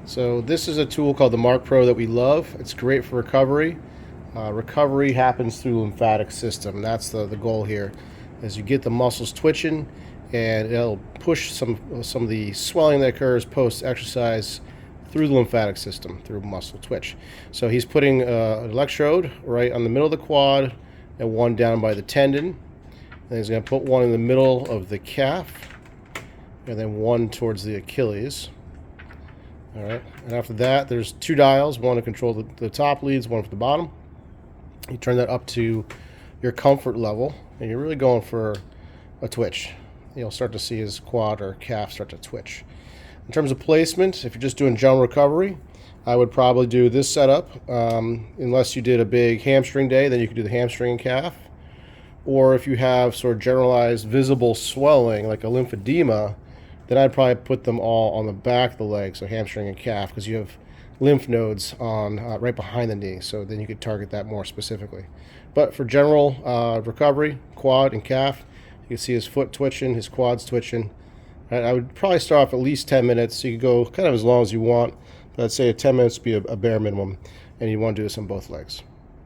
So this is a tool called the Marc Pro that we love. It's great for recovery. Recovery happens through the lymphatic system. That's the goal here, as you get the muscles twitching, and it'll push some of the swelling that occurs post-exercise through the lymphatic system through muscle twitch. So he's putting an electrode right on the middle of the quad and one down by the tendon. And he's going to put one in the middle of the calf and then one towards the Achilles. All right, and after that, there's two dials, one to control the top leads, one for the bottom. You turn that up to your comfort level, and you're really going for a twitch. You'll start to see his quad or calf start to twitch. In terms of placement, if you're just doing general recovery, I would probably do this setup. Unless you did a big hamstring day, then you could do the hamstring and calf. Or if you have sort of generalized visible swelling, like a lymphedema, then I'd probably put them all on the back of the leg, so hamstring and calf, because you have lymph nodes on right behind the knee, so then you could target that more specifically. But for general recovery, quad and calf, you can see his foot twitching, his quads twitching. I would probably start off at least 10 minutes. So you could go kind of as long as you want, but I'd say 10 minutes would be a bare minimum, and you want to do this on both legs.